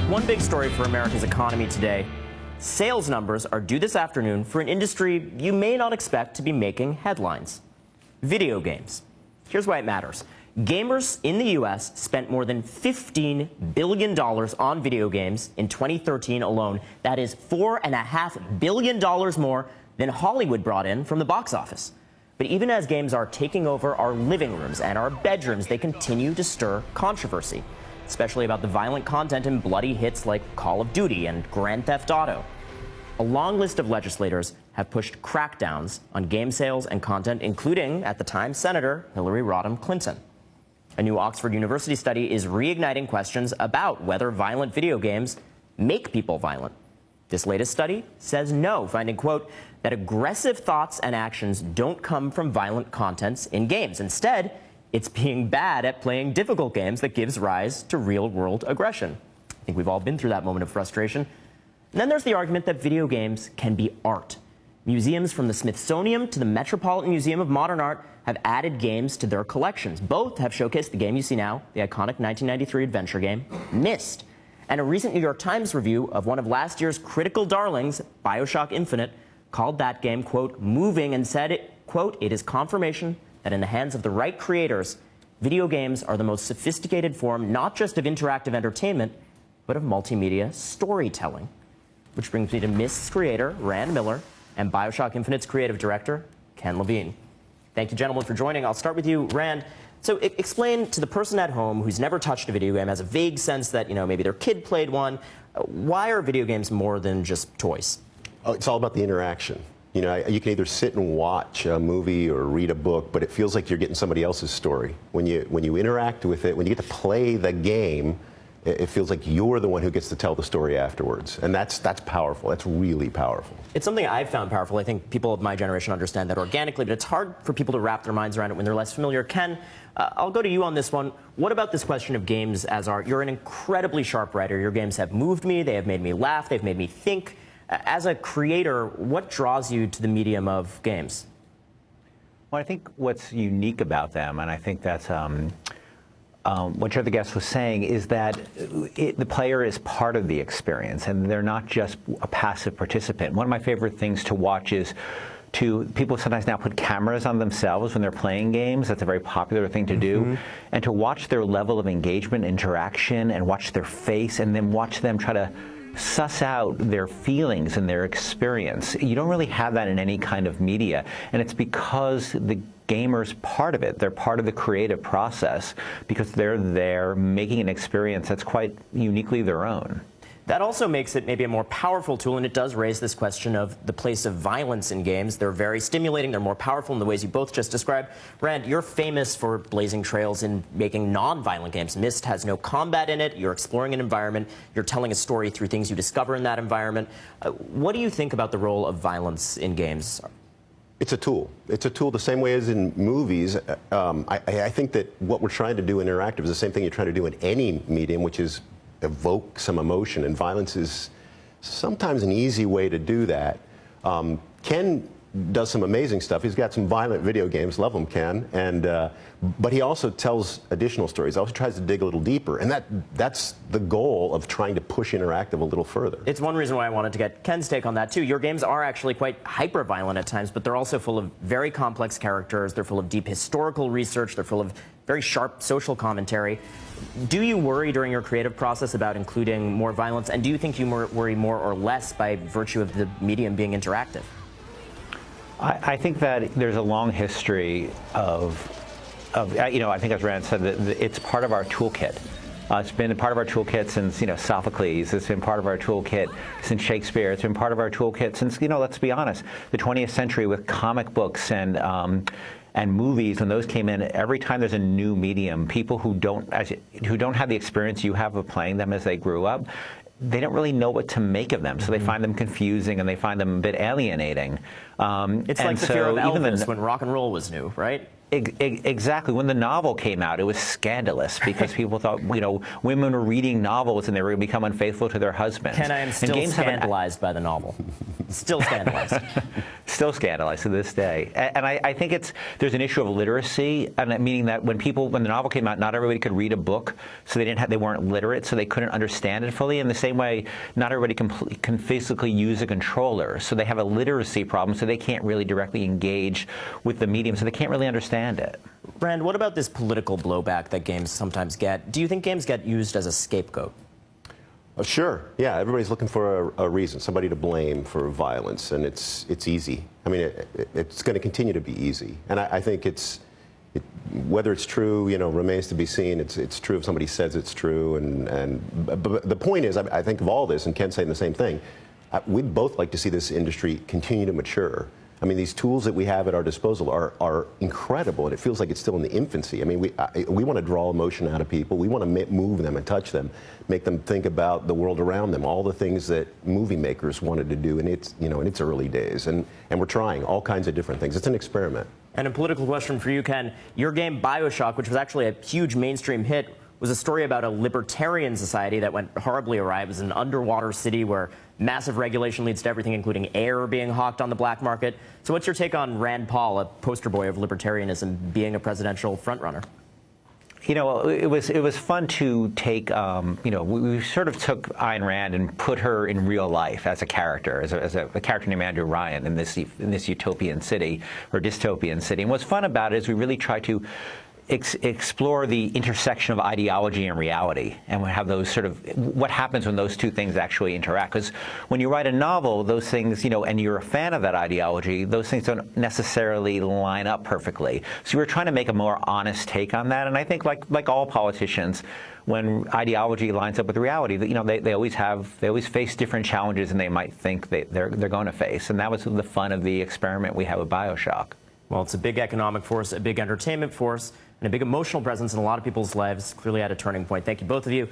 One big story for America's economy today. Sales numbers are due this afternoon for an industry you may not expect to be making headlines. Video games. Here's why it matters. Gamers in the U.S. spent more than $15 billion on video games in 2013 alone. That is $4.5 billion more than Hollywood brought in from the box office. But even as games are taking over our living rooms and our bedrooms, they continue to stir controversy, especially about the violent content and bloody hits like Call of Duty and Grand Theft Auto. A long list of legislators have pushed crackdowns on game sales and content, including, at the time, Senator Hillary Rodham Clinton. A new Oxford University study is reigniting questions about whether violent video games make people violent. This latest study says no, finding, quote, that aggressive thoughts and actions don't come from violent contents in games. Instead, it's being bad at playing difficult games that gives rise to real-world aggression. I think we've all been through that moment of frustration. And then there's the argument that video games can be art. Museums from the Smithsonian to the Metropolitan Museum of Modern Art have added games to their collections. Both have showcased the game you see now, the iconic 1993 adventure game, Myst. And a recent New York Times review of one of last year's critical darlings, BioShock Infinite, called that game, quote, moving, and said, quote, it is confirmation that in the hands of the right creators, video games are the most sophisticated form not just of interactive entertainment, but of multimedia storytelling. Which brings me to Myst's creator, Rand Miller, and BioShock Infinite's creative director, Ken Levine. Thank you, gentlemen, for joining. I'll start with you, Rand. So explain to the person at home who's never touched a video game, has a vague sense that, maybe their kid played one, why are video games more than just toys? Oh, it's all about the interaction. You can either sit and watch a movie or read a book, but it feels like you're getting somebody else's story. When you interact with it, when you get to play the game, it feels like you're the one who gets to tell the story afterwards. And that's powerful. That's really powerful. It's something I've found powerful. I think people of my generation understand that organically, but it's hard for people to wrap their minds around it when they're less familiar. Ken, I'll go to you on this one. What about this question of games as art? You're an incredibly sharp writer. Your games have moved me. They have made me laugh. They've made me think. As a creator, what draws you to the medium of games? Well, I think what's unique about them, and I think that's what your other guest was saying, is that the player is part of the experience, and they're not just a passive participant. One of my favorite things to watch is people sometimes now put cameras on themselves when they're playing games. That's a very popular thing to do. And to watch their level of engagement, interaction, and watch their face, and then watch them try to suss out their feelings and their experience. You don't really have that in any kind of media, and it's because the gamer's part of it. They're part of the creative process because they're there making an experience that's quite uniquely their own. That also makes it maybe a more powerful tool, and it does raise this question of the place of violence in games. They're very stimulating. They're more powerful in the ways you both just described. Rand, you're famous for blazing trails in making non-violent games. Myst has no combat in it. You're exploring an environment. You're telling a story through things you discover in that environment. What do you think about the role of violence in games? It's a tool. It's a tool the same way as in movies. I think that what we're trying to do in interactive is the same thing you're trying to do in any medium, which is evoke some emotion, and violence is sometimes an easy way to do that. Ken does some amazing stuff. He's got some violent video games, love them, Ken, but he also tells additional stories. Also tries to dig a little deeper, and that's the goal of trying to push interactive a little further. It's one reason why I wanted to get Ken's take on that too. Your games are actually quite hyper-violent at times, but they're also full of very complex characters. They're full of deep historical research. They're full of very sharp social commentary. Do you worry during your creative process about including more violence, and do you think you worry more or less by virtue of the medium being interactive? I think that there's a long history of I think as Rand said, that it's part of our toolkit. It's been a part of our toolkit since, Sophocles. It's been part of our toolkit since Shakespeare. It's been part of our toolkit since, let's be honest, the 20th century with comic books and movies. When those came in, every time there's a new medium, people who don't have the experience you have of playing them as they grew up, they don't really know what to make of them, so they find them confusing and they find them a bit alienating. It's like the fear of Elvis when rock and roll was new, right? Exactly. When the novel came out, it was scandalous because people thought, women were reading novels and they were going to become unfaithful to their husbands. Ken, I am still scandalized by the novel. Still scandalized. Still scandalized to this day. And I think there's an issue of literacy, and meaning that when the novel came out, not everybody could read a book, so they weren't literate, so they couldn't understand it fully. In the same way, not everybody can physically use a controller, so they have a literacy problem, so they can't really directly engage with the medium, so they can't really understand it. Rand, what about this political blowback that games sometimes get? Do you think games get used as a scapegoat? Sure. Yeah, everybody's looking for a reason, somebody to blame for violence, and it's easy. I mean, it's going to continue to be easy, and I think whether it's true, remains to be seen. It's true if somebody says it's true, but the point is, I think of all this, and Ken's saying the same thing. We'd both like to see this industry continue to mature. I mean, these tools that we have at our disposal are incredible, and it feels like it's still in the infancy. I mean, we want to draw emotion out of people. We want to move them and touch them, make them think about the world around them, all the things that movie makers wanted to do in its early days. And we're trying all kinds of different things. It's an experiment. And a political question for you, Ken. Your game BioShock, which was actually a huge mainstream hit, was a story about a libertarian society that went horribly awry. It was an underwater city where massive regulation leads to everything, including air being hawked on the black market. So what's your take on Rand Paul, a poster boy of libertarianism, being a presidential frontrunner? It was fun to take, we sort of took Ayn Rand and put her in real life as a character, as a character named Andrew Ryan in this utopian city, or dystopian city. And what's fun about it is we really try to explore the intersection of ideology and reality, and we have those what happens when those two things actually interact. Because when you write a novel, those things, and you're a fan of that ideology, those things don't necessarily line up perfectly. So we're trying to make a more honest take on that. And I think, like all politicians, when ideology lines up with reality, they always face different challenges than they might think they're going to face. And that was the fun of the experiment we had with BioShock. Well, it's a big economic force, a big entertainment force, and a big emotional presence in a lot of people's lives, clearly at a turning point. Thank you, both of you.